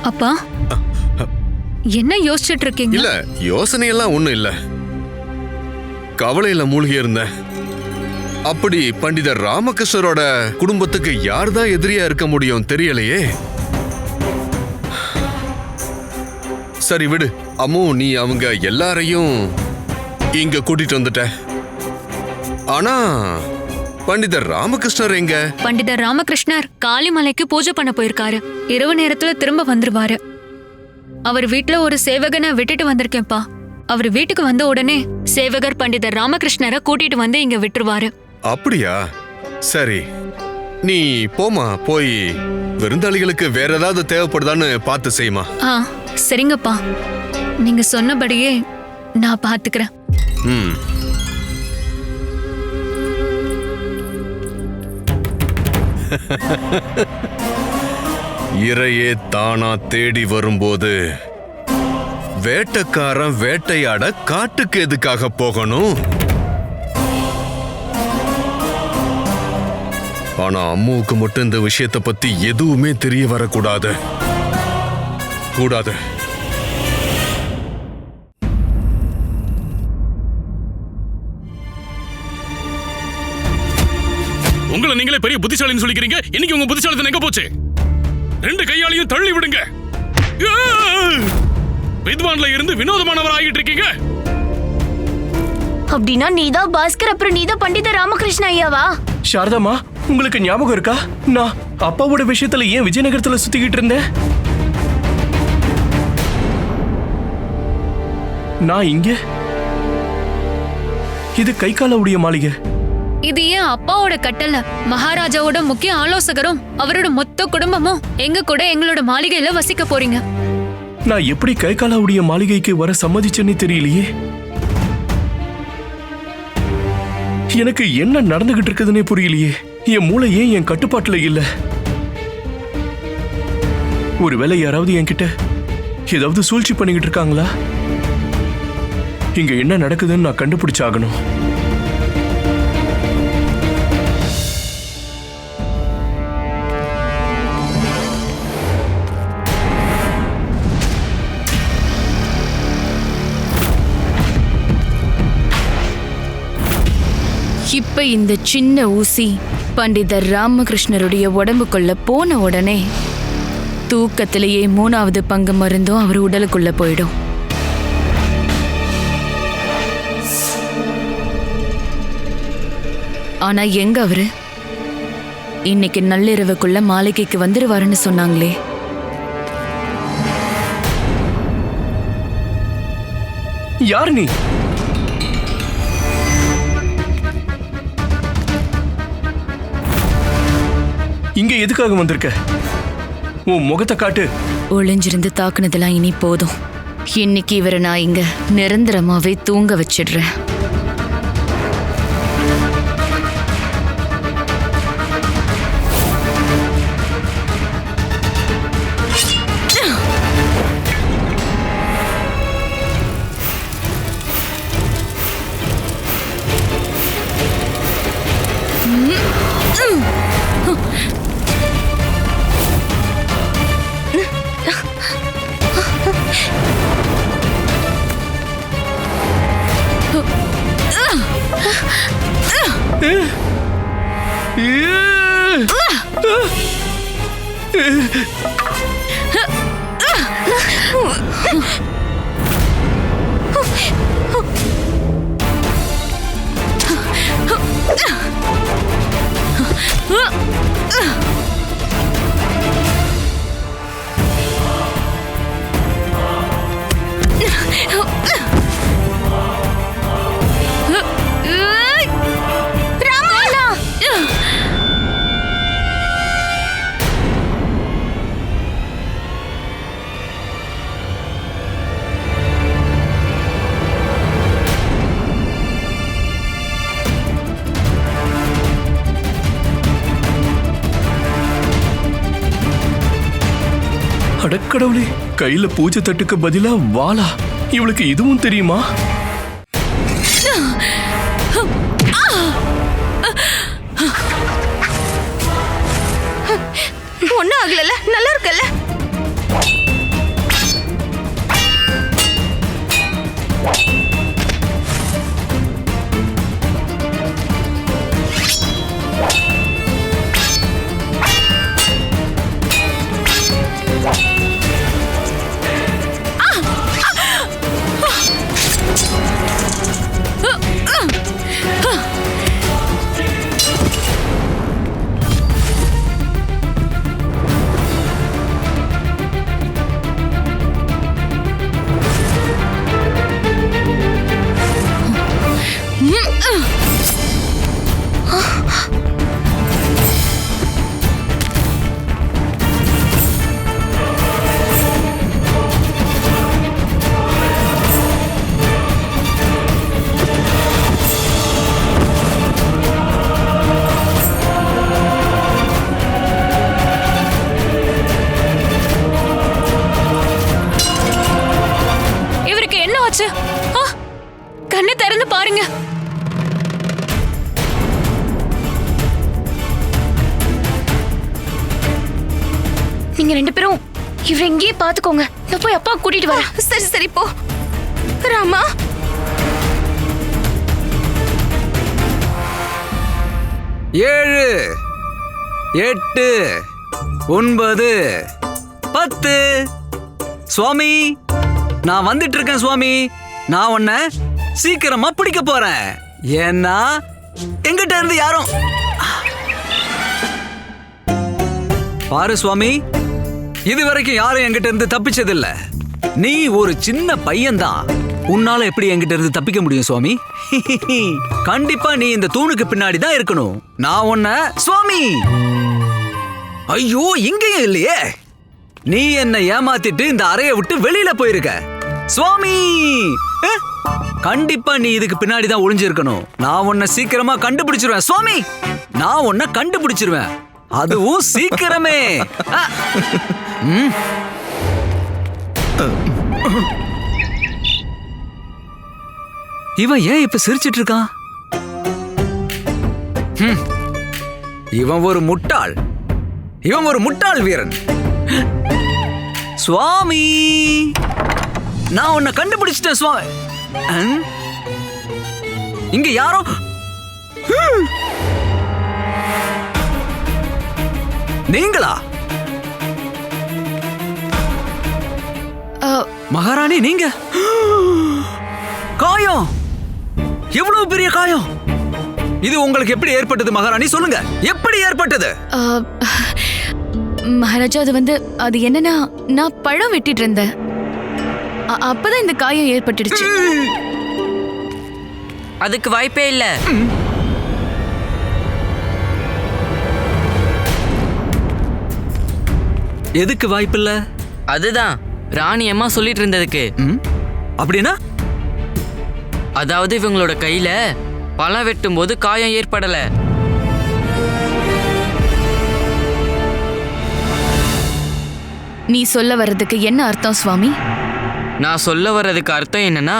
அப்பா என்ன யோசிச்சுட்டு இருக்கீங்க? இல்ல யோசனை எல்லாம் ஒண்ணும் இல்ல, கவலையில மூழ்கி இருந்தேன். அப்படி பண்டிதர் ராமகிருஷ்ணரோட குடும்பத்துக்கு யார்தான் எதிரியா இருக்க முடியும் தெரியலையே. சரி விடு அம்மு, நீ அவங்க எல்லாரையும் இங்க கூட்டிட்டு வந்துட்ட. ஆனா பண்டிதர் ராமகிருஷ்ணர் எங்க? பண்டிதர் ராமகிருஷ்ணர் காளிமலைக்கு பூஜை பண்ண போயிருக்காரு. இரவு நேரத்துல திரும்ப வந்துருவாரு. அவர் வீட்டுல ஒரு சேவகனை விட்டுட்டு வந்திருக்கேன்ப்பா. அவர் வீட்டுக்கு வந்த உடனே சேவகர் பண்டிதர் ராமகிருஷ்ணரை கூட்டிட்டு வந்து இங்க விட்டுருவாரு. அப்படியா? சரி, நீ போமா, போய் விருந்தாளிகளுக்கு வேற ஏதாவது தேவைப்படுதான்னு பார்த்து செய்யுமா. சரிங்கப்பா, நீங்க சொன்னபடியே நான் பாத்துக்கிறேன். இரையே தானா தேடி வரும்போது வேட்டைக்காரன் வேட்டையாட காட்டுக்கு எதுக்காக போகணும்? ஆனா அம்முவுக்கு மட்டும் இந்த விஷயத்தை பத்தி எதுவுமே தெரிய வரக்கூடாது. கூடாது. உங்களை நீங்களே பெரிய புத்திசாலின்னு சொல்லிக்கிறீங்க. இன்னைக்கு உங்க புத்திசாலித்தனம் எங்க போச்சு? ரெண்டு கையாலையும் தள்ளி விடுங்க. வித்வான்ல இருந்து வினோதமானவர் ஆகிட்டு இருக்கீங்க. அப்படின்னா நீதான் பாஸ்கர், அப்புறம் நீதான் பண்டித ராமகிருஷ்ண ஐயாவா? சாரதாமா, உங்களுக்கு ஞாபகம் இருக்கா நான் அப்பாவோட விஷயத்துல ஏன் விஜயநகரத்துல சுத்திக்கிட்டு இருந்தேன்? நான் இங்க, இது கைகாலவுடைய மாளிகை. இது ஏன் அப்பாவோட கட்டளை. மகாராஜாவோட முக்கிய ஆலோசகரும் அவரோட மொத்த குடும்பமும் எங்க கூட எங்களோட மாளிகையில வசிக்க போறீங்க. நான் எப்படி கைகாலாவுடைய மாளிகைக்கு வர சம்மதிச்சேன்னு தெரியலையே. எனக்கு என்ன நடந்துகிட்டு இருக்குதுன்னே புரியலையே. என் மூளை ஏன் என் கட்டுப்பாட்டுல இல்ல? ஒருவேளை யாராவது என்கிட்ட ஏதாவது சூழ்ச்சி பண்ணிக்கிட்டு இருக்காங்களா? இங்க என்ன நடக்குதுன்னு நான் கண்டுபிடிச்சாகணும். இப்ப இந்த சின்ன ஊசி பண்டிதர் ராமகிருஷ்ணருடைய உடம்புக்குள்ள போன உடனே தூக்கத்திலேயே 3வது பங்கு மருந்தும் அவர் உடலுக்குள்ள போயிடும். ஆனா எங்க அவரு? இன்னைக்கு நள்ளிரவுக்குள்ள மாளிகைக்கு வந்துருவாருன்னு சொன்னாங்களே. யார் நீ? இங்க எதுக்காக வந்திருக்க? உன் முகத்தை காட்டு. ஒளிஞ்சிருந்து தாக்குனதெல்லாம் இனி போதும். இன்னைக்கு இவரை நான் இங்க நிரந்தரமாவே தூங்க வச்சிடுறேன். அடக்கடவுளே, கையில பூஜை தட்டுக்கு பதிலா வாளா? இவளுக்கு இதுவும் தெரியுமா? ஒண்ணும் ஆகல, நல்லா இருக்கல. போச்சு. கண்ணை திறந்து பாருங்க. நீங்க 2 பேரும் இவரை எங்கேயே பாத்துக்கோங்க. நான் போய் அப்பா கூட்டிட்டு வரேன். சரி சரி போ ராமா. ஏழு, 8, 9, 10. சுவாமி, நான் வந்துட்டு இருக்கேன் சுவாமி. நான் உன்னை சீக்கிரமா பிடிக்க போறேன். ஏன்னா எங்கிட்ட இருந்து யாரும் பாரு சுவாமி, இதுவரைக்கும் யாரும் என்கிட்ட இருந்து தப்பிச்சதில்ல. நீ ஒரு சின்ன பையன்தான். உன்னால எப்படி என்கிட்ட இருந்து தப்பிக்க முடியும் சுவாமி? கண்டிப்பா நீ இந்த தூணுக்கு பின்னாடி தான் இருக்கணும். நான் உன்னை சுவாமி. ஐயோ, இங்கேயும் இல்லையே. நீ என்ன ஏமாத்திட்டு இந்த அறையை விட்டு வெளியில போயிருக்க சுவாமி. கண்டிப்பா நீ இதுக்கு பின்னாடி தான் ஒளிஞ்சிருக்கணும். நான் உன்னை சீக்கிரமா கண்டுபிடிச்சிருவேன் சுவாமி. நான் உன்னை கண்டுபிடிச்சிருவேன், அதுவும் சீக்கிரமே. இவன் ஏன் இப்ப சிரிச்சிட்டு இருக்கான்? இவன் ஒரு முட்டாள். இவன் ஒரு முட்டாள் வீரன். சுவாமி, நான் உன்னை கண்டுபிடிச்சிட்டேன் சுவாமி. இங்க யாரோ நீங்களா? மகாராணி, நீங்க காயம், எவ்வளவு பெரிய காயம். இது உங்களுக்கு எப்படி ஏற்பட்டது மகாராணி? சொல்லுங்க, எப்படி ஏற்பட்டது? மகாராஜா, அது என்னன்னா, நான் பழம் வெட்டிட்டு இருந்தேன். அப்பதான் இந்த காயம் ஏற்பட்டுடுச்சு. அதுக்கு வாய்ப்பே இல்ல. எதுக்கு வாய்ப்பில்ல? அதுதான் ராணி அம்மா சொல்லிட்டு இருந்ததுக்கு. அப்படின்னா? அதாவது இவங்களோட கையில பழம் வெட்டும் போது காயம் ஏற்படல. நீ சொல்ல வர்றதுக்கு என்ன அர்த்தம் சுவாமி? நான் சொல்ல வர்றதுக்கு அர்த்தம் என்னன்னா,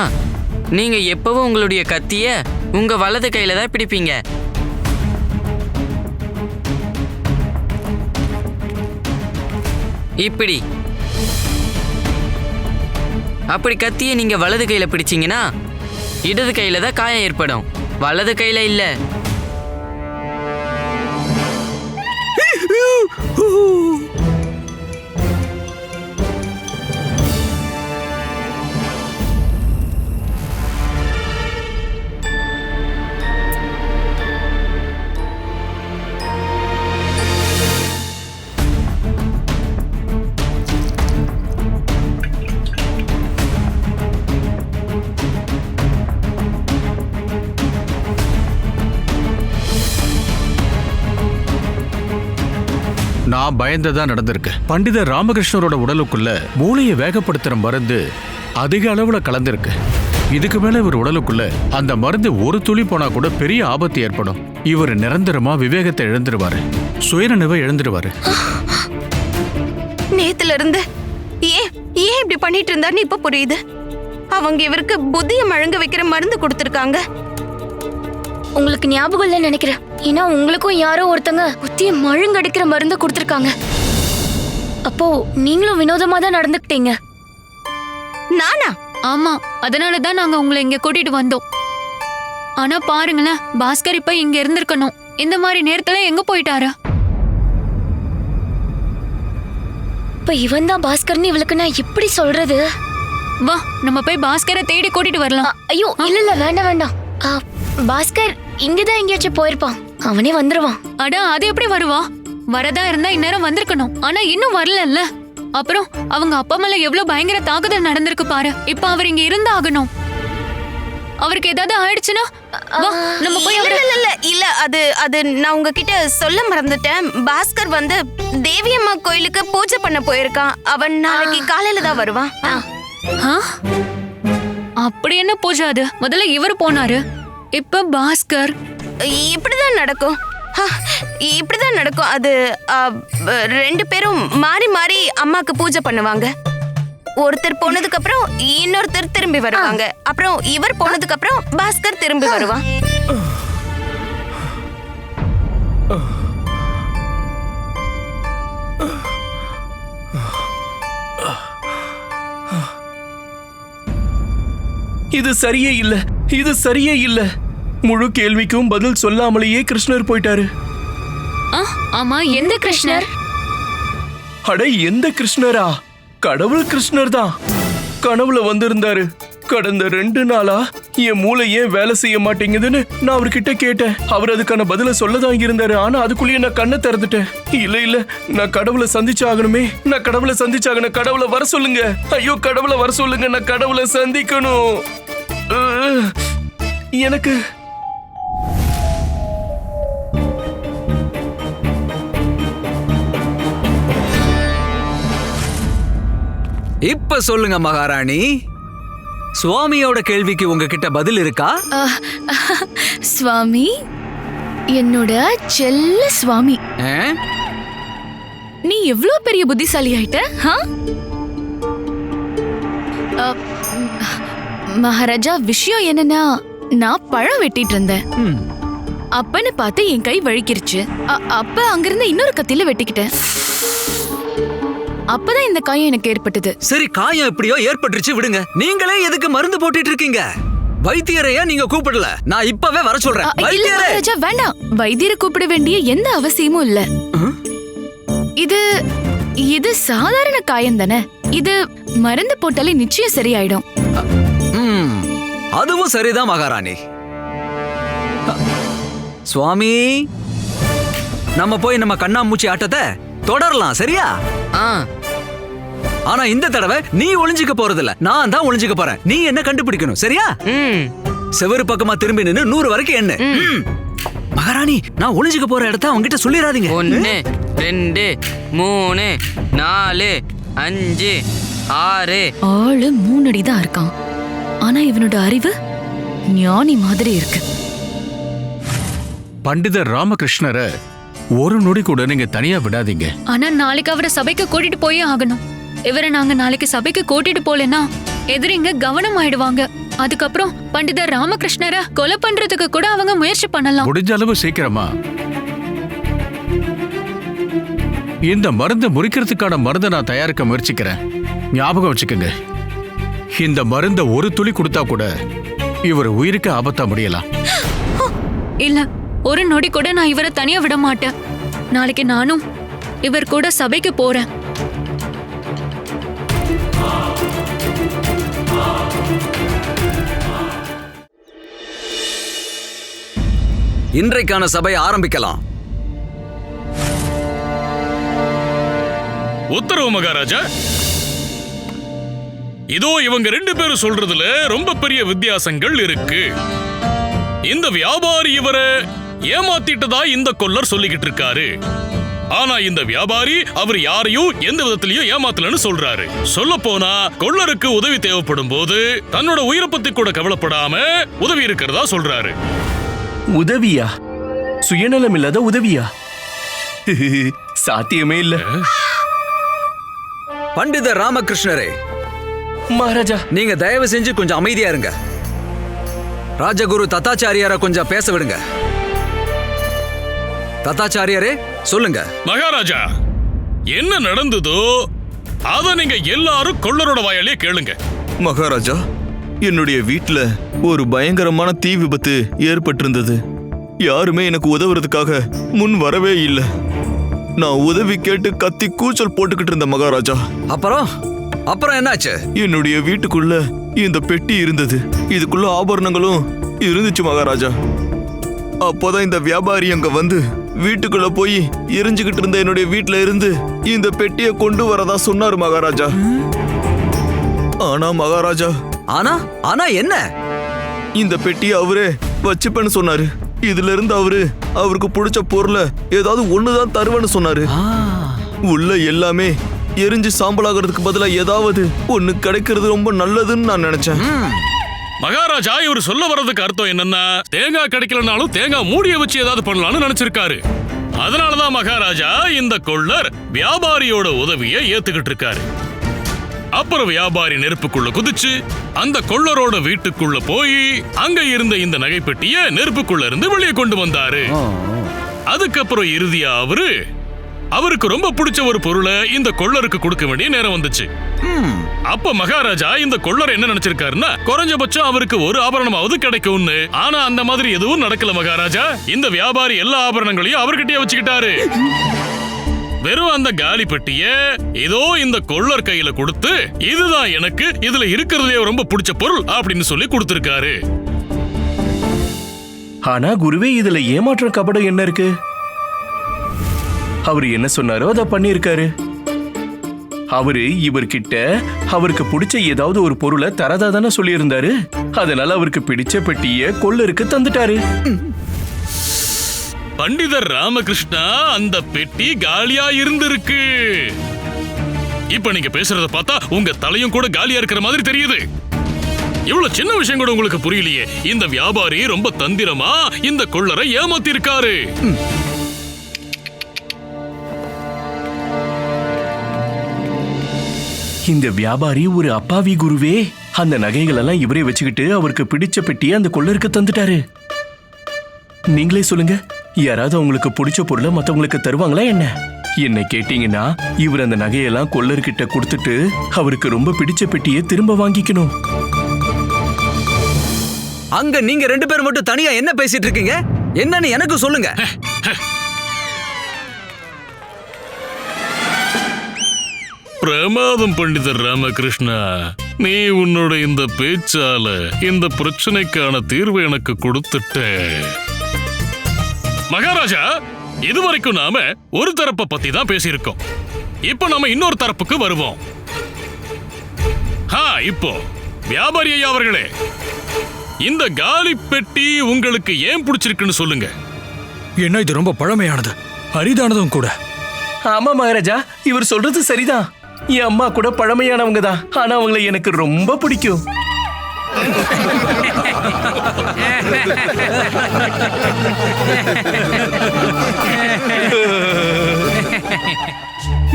நீங்க எப்பவும் உங்களுடைய கத்திய உங்க வலது கையில தான் பிடிப்பீங்க. இப்படி அப்படி கத்திய நீங்க வலது கையில பிடிச்சீங்கன்னா இடது கையில தான் காயம் ஏற்படும், வலது கையில இல்ல. நான் பயந்ததா நடந்திருக்கு. பண்டிதர் ராமகிருஷ்ணரோட உடலுக்குள்ள மூளையை வேகப்படுத்துற மருந்து அதிக அளவுல கலந்திருக்கு. இதுக்கு மேல இவர் உடலுக்குள்ள அந்த மருந்து ஒரு துளி போனா கூட பெரிய ஆபத்து ஏற்படும். இவர் நிரந்தரமா விவேகத்தை இழந்துருவாரு, சுயநினைவை இழந்துருவாரு. நேத்துல இருந்து ஏன் இப்படி பண்ணிட்டு இருந்தாருன்னு இப்ப புரியுது. அவங்க இவருக்கு புத்தியை மழுங்க வைக்கிற மருந்து கொடுத்திருக்காங்க. உங்களுக்கு ஞாபகம் இல்ல நினைக்கிறேன். ஏன்னா உங்களுக்கும் யாரோ ஒருத்தங்க புத்திய மழுங்கடிக்கிற மருந்து கொடுத்திருக்காங்க. அப்போ நீங்களும் வினோதமா தான் நடந்துக்கிட்டீங்க. நானா? ஆமா, அதனாலதான் நாங்க உங்களை இங்க கூட்டிட்டு வந்தோம். ஆனா பாருங்களேன், பாஸ்கர் இப்ப இங்க இருந்திருக்கணும். இந்த மாதிரி நேரத்துல எங்க போயிட்டாரா? இப்ப இவன் தான் பாஸ்கர்னு இவளுக்கு நான் எப்படி சொல்றது? வா, நம்ம போய் பாஸ்கரை தேடி கூட்டிட்டு வரலாம். ஐயோ இல்ல வேண்டாம் வேண்டாம். பாஸ்கர் இங்கதான் எங்கேயாச்சும் போயிருப்பான். அவனே வந்துருவான். அட, அது எப்படி வருவா? வரதா இருந்தா இந்நேரம் வந்திருக்கணும். ஆனா இன்னும் வரலல்ல. அப்புறம் அவங்க அப்பா மேல எவ்வளவு பயங்கர தாக்குதல் நடந்திருக்கு பாரு. இப்ப அவர் இங்க இருந்தாகணும். அவருக்கு ஏதாவது ஆயிடுச்சுன்னா வா, நம்ம போய் இல்ல அது நான் உங்ககிட்ட சொல்ல மறந்துட்டேன். பாஸ்கர் தேவியம்மா கோயிலுக்கு பூஜை பண்ண போயிருக்கான். அவன் நாளைக்கு காலையில தான் வருவான். அப்படி என்ன பூஜை? அது முதல்ல இவர் போனாரு, இப்ப பாஸ்கர். இப்படிதான் நடக்கும். இப்படிதான் நடக்கும். அது 2 பேரும் மாறி மாறி அம்மாக்கு பூஜை பண்ணுவாங்க. ஒருத்தர் போனதுக்கு அப்புறம் இன்னொருத்தர் திரும்பி வருவாங்க. அப்புறம் இவர் போனதுக்கு அப்புறம் பாஸ்கர் திரும்பி வருவான். இது சரியே இல்ல, இது சரியே இல்ல. முழு கேள்விக்கும் பதில் சொல்லாமலேயே கிருஷ்ணர் போயிட்டாரு. ஆமா, எந்த கிருஷ்ணர்? அட, எந்த கிருஷ்ணரா? கடவுள் கிருஷ்ணர் தான். கனவுல வந்திருந்தாரு. கடந்த 2 நாளா என் மூளை ஏன் வேலை செய்ய மாட்டேங்குதுன்னு நான் அவர்கிட்ட கேட்டேன். அவர் அதுக்கான பதில சொல்லதான் இருந்தாரு. ஆனா அதுக்குள்ளேயே நான் கண்ணை திறந்துட்டேன். இல்ல, நான் கடவுளை சந்திச்சாகணுமே. நான் கடவுளை சந்திச்சாகணும். கடவுளை வர சொல்லுங்க. ஐயோ, கடவுளை வர சொல்லுங்க. நான் கடவுளை சந்திக்கணும். எனக்கு இப்ப சொல்லுங்க மகாராணி, சுவாமியோட கேள்விக்கு உங்ககிட்ட பதில் இருக்கா? சுவாமி, என்னோட செல்ல சுவாமி, நீ எவ்வளவு பெரிய புத்திசாலி ஆயிட்ட. மகாராஜா, விஷயம் என்னன்னா, நான் பழம் வெட்டிட்டு இருந்தேன். அப்பன்னு பார்த்து என் கை வழுக்கிருச்சு. அப்ப அங்கிருந்து இன்னொரு கத்தியில வெட்டிக்கிட்டேன். அப்பதான் இந்த காயம் எனக்கு ஏற்பட்டது. சரி, காயம் எப்படியோ ஏற்பட்டுருச்சு, விடுங்க. நீங்களே எதுக்கு மருந்து போட்டுட்டு இருக்கீங்க? வைத்தியரையா நீங்க கூப்பிடல? நான் இப்பவே வர சொல்றேன். மகாராஜா, வேண்டாம். வைத்தியரை கூப்பிட வேண்டிய எந்த அவசியமும் இல்ல. இது சாதாரண காயம் தானே. இது மருந்து போட்டாலே நிச்சயம் சரியாயிடும். அதுவும் சரிதான் மகாராணி. சுவாமி, நம்ம போய் நம்ம கண்ணாமூச்சி ஆட்டத்தை தொடரலாம், சரியா? ஆனா இந்த தடவை நீ ஒளிஞ்சுக்க போறதில்ல, நான் தான் ஒளிஞ்சுக்க போறேன். நீ என்ன கண்டுபிடிக்கணும், சரியா? செவரு பக்கமா திரும்பி நின்னு 100 வரைக்கும் என்ன. மகாராணி, நான் ஒளிஞ்சுக்க போற இடத்த அவங்கிட்ட சொல்லிடாதீங்க. 1 2 3 4 5 6. ஆளு 3 அடி தான் இருக்கான். ஆனா இவனோட அறிவு ஞானி மாதிரி இருக்கு. பண்டிதர் ராமகிருஷ்ணரை ஒரு நொடி கூட நீங்க தனியா விடாதீங்க. ஆனா நாளைக்கு அவரை சபைக்கு கூட்டிட்டு போயே ஆகணும். இவரை நாங்க நாளைக்கு சபைக்கு கூட்டிட்டு போலனா எதிரிங்க கவனம் ஆயிடுவாங்க. அதுக்கப்புறம் பண்டிதர் ராமகிருஷ்ணரை கொலை பண்றதுக்கு கூட அவங்க முயற்சி பண்ணலாம். முடிஞ்ச அளவு சீக்கிரமா இந்த மருந்து முறிக்கிறதுக்கான மருந்தை நான் தயாரிக்க முயற்சிக்கிறேன். ஞாபகம் வச்சுக்கோங்க, இந்த மருந்த ஒரு துளி கொடுத்தா கூட இவர் உயிருக்கு ஆபத்தா முடியலாம். இல்ல, ஒரு நொடி கூட நான் இவரை தனியா விட மாட்டேன். நாளைக்கு நானும் இவர் கூட சபைக்கு போறேன். இன்றைக்கான சபையை ஆரம்பிக்கலாம். உத்தரவு மகாராஜா. இதோ இவங்க 2 பேரும் சொல்றதுல ரொம்ப பெரிய வித்தியாசங்கள் இருக்கு. இந்த வியாபாரி இவரை ஏமாத்திட்டதா இந்த கொல்லர் சொல்லிக்கிட்டு இருக்காரு. ஆனா இந்த வியாபாரி அவர் யாரையும் எந்த விதத்திலயும் ஏமாத்தலன்னு சொல்றாரு. சொல்ல போனா கொல்லருக்கு உதவி தேவைப்படும் போது தன்னோட உயிரை பத்தி கூட கவலைப்படாம உதவி இருக்கிறதா சொல்றாரு. உதவியா? சுயநலம் இல்லாத உதவியா? சாத்தியமே இல்ல. பண்டிதர் ராமகிருஷ்ணரே, மகாராஜா, நீங்க தயவு செஞ்சு கொஞ்சம் அமைதியா இருங்க. ராஜகுரு தத்தாச்சாரியார கொஞ்சம் பேச விடுங்க. தத்தாச்சாரியாரே, சொல்லுங்க. மகாராஜா, என்ன நடந்ததோ அத நீங்க எல்லாரும் கொல்லரோட வாயாலே கேளுங்க. மகாராஜா, என்னுடைய வீட்டுல ஒரு பயங்கரமான தீ விபத்து ஏற்பட்டிருந்தது. யாருமே எனக்கு உதவுறதுக்காக முன் வரவே இல்லை. நான் உதவி கேட்டு கத்தி கூச்சல் போட்டுக்கிட்டு இருந்தேன் மகாராஜா. அப்புறம் என்னாச்சு? என்னுடைய வீட்டுக்குள்ள இந்த பெட்டி இருந்தது. இதுக்குள்ள ஆபரணங்களும் இருந்துச்சு மகாராஜா. அப்போதான் இந்த வியாபாரி அங்க வந்து வீட்டுக்குள்ள போய் எரிஞ்சுக்கிட்டு இருந்த என்னுடைய வீட்டுல இருந்து இந்த பெட்டியை கொண்டு வரதா சொன்னாரு மகாராஜா. ஆனா மகாராஜா, ஆனா என்ன? இந்த பெட்டியை அவரே வச்சுப்பேன்னு சொன்னாரு. இதுல இருந்து அவருக்கு பிடிச்ச பொருளை ஏதாவது ஒண்ணுதான் தருவேன்னு சொன்னாரு. உள்ள எல்லாமே எரிஞ்சு சாம்பலாகிறதுக்கு பதிலா ஏதாவது ஒண்ணு கிடைக்கிறது ரொம்ப நல்லதுன்னு நான் நினைச்சேன். மகாராஜா, இவர் சொல்ல வர்றதுக்கு அர்த்தம் என்னன்னா, தேங்காய் கிடைக்கலனாலும் தேங்காய் மூடிய வச்சு ஏதாவது பண்ணலாம்னு நினைச்சிருக்காரு. அதனாலதான் மகாராஜா இந்த கொள்ளர் வியாபாரியோட உதவியை ஏத்துக்கிட்டு இருக்காரு. அப்புறம் வியாபாரி நெருப்புக்குள்ள குதிச்சு அந்த கொள்ளரோட வீட்டுக்குள்ள போய் அங்க இருந்த இந்த நகைப்பெட்டிய நெருப்புக்குள்ள இருந்து வெளியே கொண்டு வந்தாரு. அதுக்கப்புறம் இறுதியா அவருக்கு ரொம்ப பிடிச்ச ஒரு பொருளை இந்த கொள்ளருக்கு கொடுக்க வேண்டிய நேரம் வந்துச்சு. அப்ப மகாராஜா இந்த கொள்ளர் என்ன நினைச்சிருக்காருன்னா, குறைஞ்சபட்சம் அவருக்கு ஒரு ஆபரணமாவது கிடைக்கும்னு. ஆனா அந்த மாதிரி எதுவும் நடக்கல மகாராஜா. இந்த வியாபாரி எல்லா ஆபரணங்களையும் அவர்கிட்டயே வச்சுக்கிட்டாரு. வெறும் அந்த காலி பெட்டிய ஏதோ இந்த கொள்ளர் கையில கொடுத்து, இதுதான் எனக்கு இதுல இருக்கிறதுலே ரொம்ப பிடிச்ச பொருள் அப்படின்னு சொல்லி கொடுத்திருக்காரு. ஆனா குருவே, இதுல ஏமாற்றம் கபடம் என்ன இருக்கு? அவரு என்ன சொன்னாரோ அதை பண்ணிருக்காரு. அவரு இவர்கிட்ட அவருக்கு பிடிச்ச ஏதாவது ஒரு பொருளை தரதா தானே சொல்லியிருந்தாரு. அதனால அவருக்கு பிடிச்ச பெட்டிய கொள்ளருக்கு தந்துட்டாரு. பண்டிதர் ராமகிருஷ்ணா, அந்த பெட்டி காலியா இருந்திருக்கு. இப்ப நீங்க பேசுறத பார்த்தா உங்க தலையும் கூட காலியா இருக்கிற மாதிரி தெரியுது. இவ்வளவு சின்ன விஷயம் கூட உங்களுக்கு புரியலையே. இந்த வியாபாரி ரொம்ப தந்திரமா இந்த கொள்ளரை ஏமாத்தி இருக்காரு. இந்த வியாபாரி ஒரு அப்பாவி குருவே. அந்த நகைகள் எல்லாம் இவரே வச்சுக்கிட்டு அவருக்கு பிடிச்ச பெட்டியை அந்த கொள்ளருக்கு தந்துட்டாரு. நீங்களே சொல்லுங்க, யாராவது அவங்களுக்கு பிடிச்ச பொருளை மத்தவங்களுக்கு தருவாங்களா என்ன? என்ன கேட்டீங்கன்னா, இவர் அந்த நகையெல்லாம் கொள்ளர்கிட்ட கொடுத்துட்டு அவருக்கு ரொம்ப பிடிச்ச பெட்டியை திரும்ப வாங்கிக்கணும். அங்க நீங்க 2 பேர் மட்டும் தனியா என்ன பேசிட்டு இருக்கீங்க? என்னன்னு எனக்கு சொல்லுங்க. பிரமாதம் பண்டிதர் ராமகிருஷ்ணா, நீ உன்னோட இந்த பேச்சால இந்த பிரச்சனைக்கான தீர்வு எனக்கு கொடுத்துட்ட. மகாராஜா, இதுவரைக்கும் நாம ஒரு தரப்பை பத்தி தான் பேசியிருக்கோம். இப்போ நாம இன்னொரு தரப்புக்கு வருவோம். இப்போ வியாபாரி ஐயா அவர்களே, இந்த காலி பெட்டி உங்களுக்கு ஏன் பிடிச்சிருக்குன்னு சொல்லுங்க. என்ன இது ரொம்ப பழமையானது, அரிதானதும் கூட. ஆமா மகாராஜா, இவர் சொல்றது சரிதான். என் அம்மா கூட பழமையானவங்க தான், ஆனா அவங்களை எனக்கு ரொம்ப பிடிக்கும்.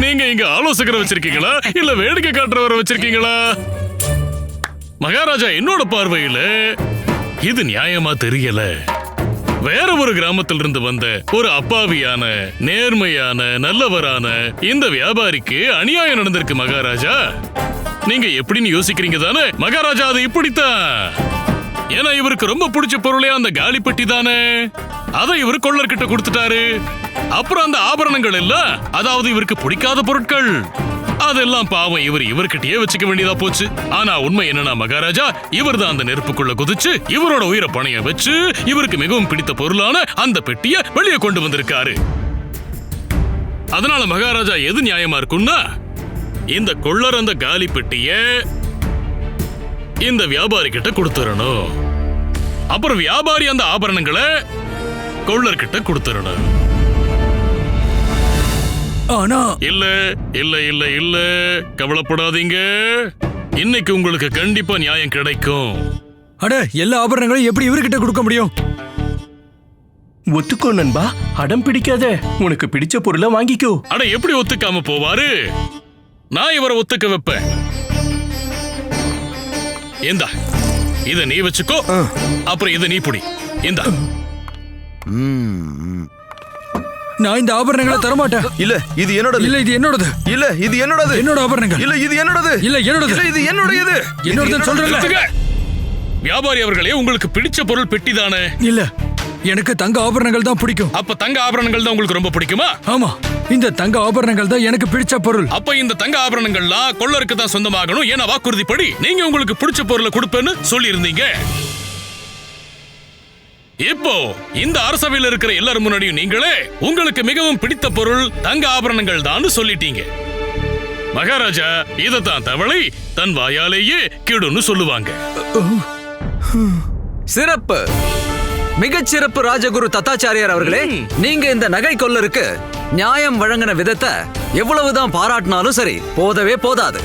நீங்க இங்க ஆலோசகரை வச்சிருக்கீங்களா இல்ல வேடிக்கை காட்டுறவரை வச்சிருக்கீங்களா? மகாராஜா, என்னோட பார்வையில இது நியாயமா தெரியல. வேற ஒரு கிராமத்திலிருந்து வந்த ஒரு அப்பாவியான, நேர்மையான, நல்லவரான இந்த வியாபாரிக்கு அநியாயம் நடந்திருக்கு மகாராஜா. நீங்க எப்படின்னு யோசிக்கிறீங்க தானே மகாராஜா? அது இப்படித்தான். ஏன்னா இவருக்கு ரொம்ப பிடிச்ச பொருளே அந்த காலி பெட்டி தானே. அதை இவரு கொள்ளர்கிட்ட கொடுத்துட்டாரு. அப்புறம் அந்த ஆபரணங்கள் எல்லாம், அதாவது இவருக்கு பிடிக்காத பொருட்கள், அதெல்லாம் பாவம் இவர்கிட்டயே வச்சுக்க வேண்டியதா போச்சு. ஆனா உண்மை என்னன்னா மகாராஜா, இவர் தான் அந்த நெருப்புக்குள்ள குதிச்சு இவரோட உயிரை பணைய வச்சு இவருக்கு மிகவும் பிடித்த பொருளான அந்த பெட்டியை வெளியே கொண்டு வந்திருக்காரு. அதனால மகாராஜா, எது நியாயமா இருக்கும்னா, இந்த கொள்ளர் அந்த காலி பெட்டிய இந்த வியாபாரி கிட்ட கொடுத்துறணும். அப்புறம் வியாபாரி அந்த ஆபரணங்களை கொள்ளர்கிட்ட கொடுத்துறணும். ஆனா இல்ல இல்ல இல்ல இல்ல, கவலைப்படாதீங்க. இன்னைக்கு உங்களுக்கு கண்டிப்பா நியாயம் கிடைக்கும். அட, எல்லா ஆபரணங்களையும் எப்படி இவர்கிட்ட கொடுக்க முடியும்? ஒத்துக்கோ நண்பா, அடம் பிடிக்காத. உனக்கு பிடிச்ச பொருளை வாங்கிக்கோ. அட, எப்படி ஒத்துக்காம போவாரு? நான் இவரை ஒத்துக்க வைப்பேன். இந்தா, இத நீ வச்சுக்கோ, அப்புறம் இத நீ புடி. இந்தா. நான் இந்த ஆபரணங்களை தரமாட்டேன். இல்ல, இது என்னோடது. இல்ல, இது என்னோடது. இல்ல, இது என்னோடது. என்னோட ஆபரணங்கள். இல்ல, இது என்னோடது. இல்ல, என்னோடது. இல்ல, இது என்னோடது. என்னோடது சொல்றேன். வியாபாரி அவர்களே, உங்களுக்கு பிடிச்ச பொருள் பெட்டி தானே? இல்ல, எனக்கு தங்க ஆபரணங்கள் தான் பிடிக்கும். அப்ப தங்க ஆபரணங்கள் தான் உங்களுக்கு ரொம்ப பிடிக்குமா? ஆமா, இந்த தங்க ஆபரணங்கள் தான் எனக்கு பிடிச்ச பொருள். அப்ப இந்த தங்க ஆபரணங்கள்லாம் கொள்ளருக்கு தான் சொந்தமாகணும். ஏன்னா வாக்குறுதிப்படி நீங்க உங்களுக்கு பிடிச்ச பொருளை கொடுப்பேன்னு சொல்லி இருந்தீங்க. இப்போ இந்த அரசவையில் இருக்கிற எல்லாரும் முன்னாடியும் நீங்களே உங்களுக்கு மிகவும் பிடித்த பொருள் தங்க ஆபரணங்கள் தான் சொல்லிட்டீங்க. மகாராஜா, இதத்தான் தவளை தன் வாயாலேயே கிடுன்னு சொல்லுவாங்க. சிறப்பு, மிகச்சிறப்பு ராஜகுரு தத்தாச்சாரியார் அவர்களே. நீங்க இந்த நகை கொள்ளருக்கு நியாயம் வழங்கின விதத்தை எவ்வளவுதான் பாராட்டினாலும் சரி, போதவே போதாது.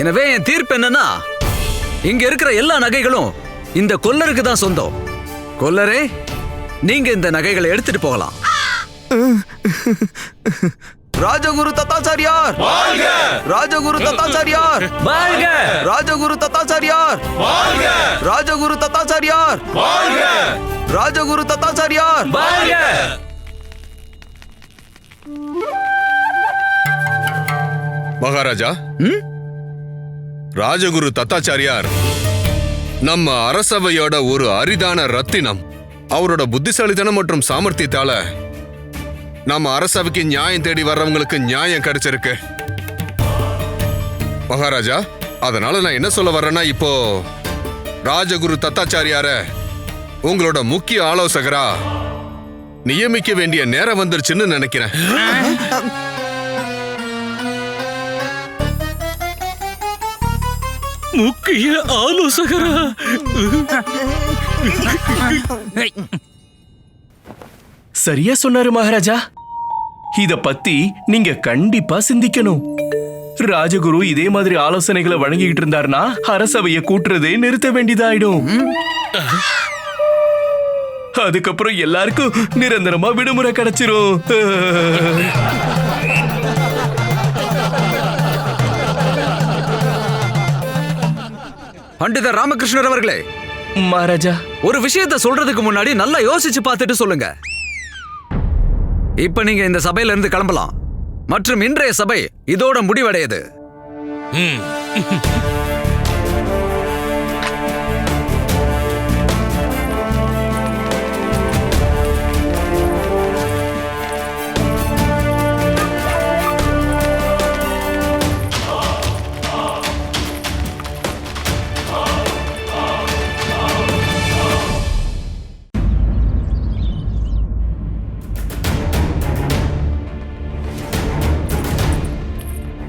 எனவே என் தீர்ப்பு என்னன்னா, இங்க இருக்கிற எல்லா நகைகளும் இந்த கொள்ளருக்கு தான் சொந்தம். கொள்ளரே, நீங்க இந்த நகைகளை எடுத்துட்டு போகலாம். ராஜகுரு தத்தாச்சாரியார் வாழ்க! ராஜகுரு தத்தாச்சாரியார் வாழ்க! ராஜகுரு தத்தாச்சாரியார் வாழ்க! ராஜகுரு தத்தாச்சாரியார் வாழ்க! ராஜகுரு தத்தாச்சாரியார் வாழ்க! மகாராஜா, ராஜகுரு தத்தாச்சாரியார் நம்ம அரசவையோட ஒரு அரிதான ரத்தினம். அவரோட புத்திசாலித்தனம் மற்றும் சாமர்த்தியத்தால நம்ம அரசவைக்கு நியாயம் தேடி வர்றவங்களுக்கு நியாயம் கிடைச்சிருக்கு மகாராஜா. அதனால நான் என்ன சொல்ல வர்றேன்னா, இப்போ ராஜகுரு தத்தாச்சாரியார உங்களோட முக்கிய ஆலோசகரா நியமிக்க வேண்டிய நேரம் வந்துருச்சுன்னு நினைக்கிறேன். முக்கிய ஆலோசகரா? சரியா சொன்னாரு மகாராஜா. இத பத்தி நீங்க கண்டிப்பா சிந்திக்கணும். ராஜகுரு இதே மாதிரி ஆலோசனைகளை வழங்கிக்கிட்டு இருந்தாருன்னா அரசவையை கூட்டுறதே நிறுத்த வேண்டியதாயிடும். அதுக்கப்புறம் எல்லாருக்கும் நிரந்தரமா விடுமுறை கிடைச்சிரும். பண்டிதர் ராமகிருஷ்ணர் அவர்களே, மகாராஜா, ஒரு விஷயத்தை சொல்றதுக்கு முன்னாடி நல்லா யோசிச்சு பார்த்துட்டு சொல்லுங்க. இப்ப நீங்க இந்த சபையில இருந்து கிளம்பலாம். மற்றும் இன்றைய சபை இதோட முடிவடையுது.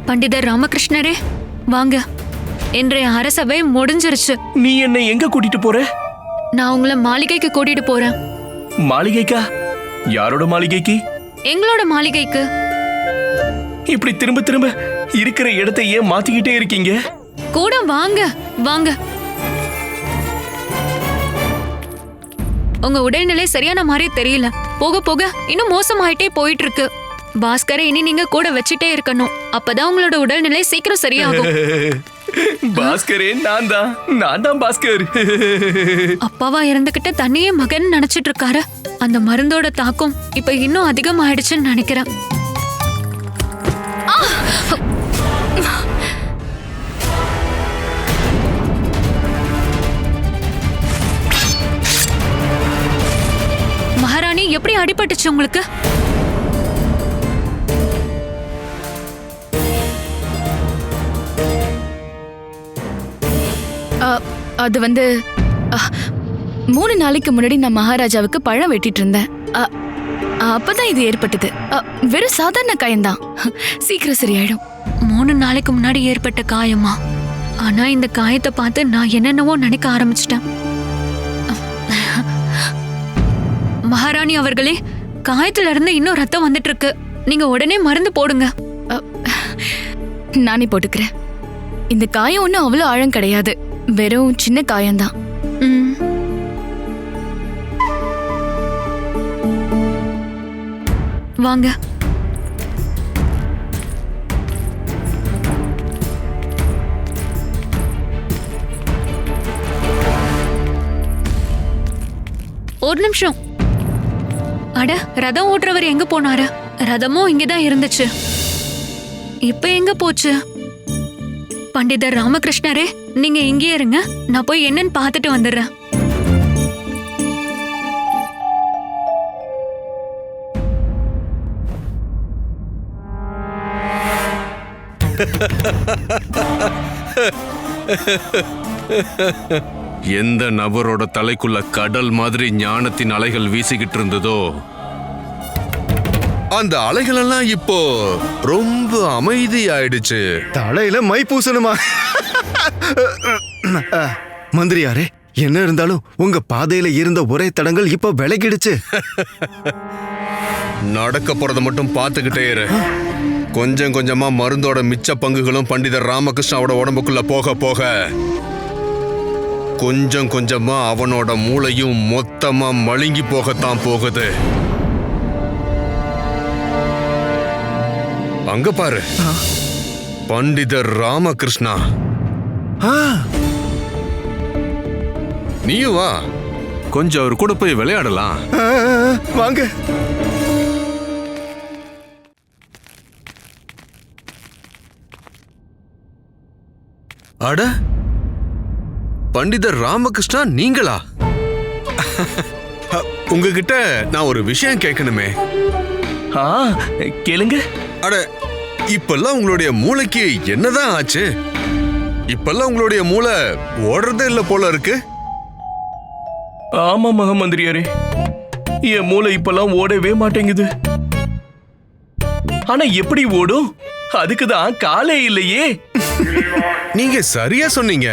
பண்டிதர் ராமகிருஷ்ணரே, வாங்க. இன்றைய அரசவை முடிஞ்சிருச்சு. நீ என்ன எங்க கூட்டிட்டு போற? நான் உங்களை மாளிகைக்கு கூட்டிட்டு போறேன். மாளிகைக்கா? யாரோட மாளிகைக்கு? எங்களோட மாளிகைக்கு. இப்படி திரும்ப திரும்ப இருக்கிற இடத்தை ஏன் மாத்திக்கிட்டே இருக்கீங்க? கூட வாங்க வாங்க. உங்க உடல்நிலை சரியான மாதிரி தெரியல. போக போக இன்னும் மோசமாயிட்டே போயிட்டு இருக்கு. பாஸ்கரை இனி நீங்க கூட வச்சுட்டே இருக்கணும். அப்பதான் உங்களோட உடல்நிலை சீக்கிரம் சரியாகும். பாஸ்கரே, நான் தான் பாஸ்கர். அப்பாவா இறந்துகிட்ட தன்னையே மகன் நினைச்சிட்டு இருக்காரு. அந்த மருந்தோட தாக்கம் இப்ப இன்னும் அதிகமாயிடுச்சுன்னு நினைக்கிறேன். மகாராணி, எப்படி அடிபட்டுச்சு உங்களுக்கு? அது வந்து 3 நாளைக்கு முன்னாடி நான் மகாராஜாவுக்கு பழம் வெட்டிட்டு இருந்தேன். அப்பதான் இது ஏற்பட்டது. வெறும் சாதாரண காயம்தான், சீக்கிரம் சரியாயிடும். 3 நாளைக்கு முன்னாடி ஏற்பட்ட காயமா? ஆனா இந்த காயத்தை பார்த்து நான் என்னென்னவோ நினைக்க ஆரம்பிச்சிட்டேன். மகாராணி அவர்களே, காயத்துல இருந்து இன்னும் ரத்தம் வந்துட்டு இருக்கு. நீங்க உடனே மருந்து போடுங்க. நானே போட்டுக்கிறேன். இந்த காயம் ஒன்றும் அவ்வளோ ஆழம் கிடையாது, வெறும் சின்ன காயம்தான். வாங்க. ஒரு நிமிஷம். அட, ரதம் ஓட்டுறவர் எங்க போனாரு? ரதமும் இங்கதான் இருந்துச்சு. இப்ப எங்க போச்சு? பண்டிதர் ராமகிருஷ்ணரே, நீங்க இங்கே இருங்க. நான் போய் என்னன்னு பார்த்துட்டு வந்துடுறேன். எந்த நபரோட தலைக்குள்ள கடல் மாதிரி ஞானத்தின் அலைகள் வீசிக்கிட்டு இருந்ததோ, அந்த அலைகள் எல்லாம் இப்போ ரொம்ப அமைதியாயிடுச்சு. தலையில மை பூசணுமா? மந்திரியாரே, என்ன இருந்தாலும் உங்க பாதையில இருந்த ஒரே தடங்கள் இப்ப விலகிடுச்சு. நடக்க போறத மட்டும் பார்த்துக்கிட்டே இரு. கொஞ்சம் கொஞ்சமா மருந்தோட மிச்ச பங்குகளும் பண்டிதர் ராமகிருஷ்ணாவோட உடம்புக்குள்ள போக போக கொஞ்சம் கொஞ்சமா அவனோட மூளையும் மொத்தமா மழுங்கி போகத்தான் போகுது. அங்க பாரு, பண்டிதர் ராமகிருஷ்ணா. நீயும் வா, கொஞ்சம் அவர் கூட போய் விளையாடலாம். வாங்க. அட, பண்டிதர் ராமகிருஷ்ணா நீங்களா? உங்ககிட்ட நான் ஒரு விஷயம் கேட்கணுமே. கேளுங்க. அட, இப்பெல்லாம் உங்களுடைய மூளைக்கு என்னதான் ஆச்சு? இப்பெல்லாம் உங்களுடைய மூளை ஓடுறதே இல்ல போல இருக்கு. ஆமா மகாமந்திரியாரே, என் மூளை இப்பெல்லாம் ஓடவே மாட்டேங்குது. ஆனா எப்படி ஓடும்? அதுக்குதான் காலே இல்லையே. நீங்க சரியா சொன்னீங்க.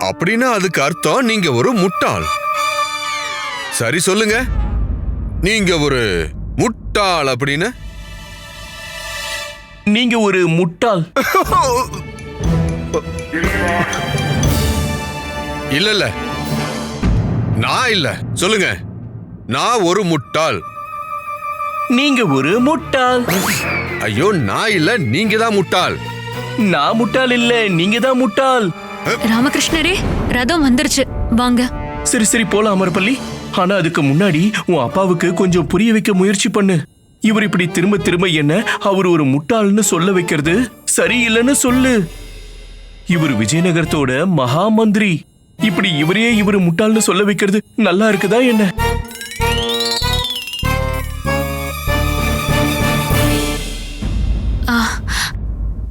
அப்படின்னா அதுக்கு அர்த்தம் நீங்க ஒரு முட்டாள். சரி சொல்லுங்க, நீங்க ஒரு முட்டாள் அப்படின்னு. நீங்க ஒரு முட்டாள். இல்ல இல்ல, நான் இல்ல. சொல்லுங்க, நான் ஒரு முட்டாள். நீங்க ஒரு முட்டாள். ஐயோ, நான் இல்ல, நீங்க தான் முட்டாள். நான் முட்டாள் இல்ல, நீங்க தான் முட்டாள். ராமகிருஷ்ணரே, ரதம் வந்துருச்சு, வாங்க. சரி சரி போலாம் அமர்பள்ளி. ஆனா அதுக்கு முன்னாடி உன் அப்பாவுக்கு கொஞ்சம் புரிய வைக்க முயற்சி பண்ணு. இவர் இப்படி திரும்ப திரும்ப என்ன அவர் ஒரு முட்டாள்னு சொல்ல வைக்கிறது சரியில்லைன்னு சொல்லு. இவர் விஜயநகரத்தோட மகா மந்திரி. இப்படி இவரே இவர் முட்டாள்னு சொல்ல வைக்கிறது நல்லா இருக்குதா என்ன?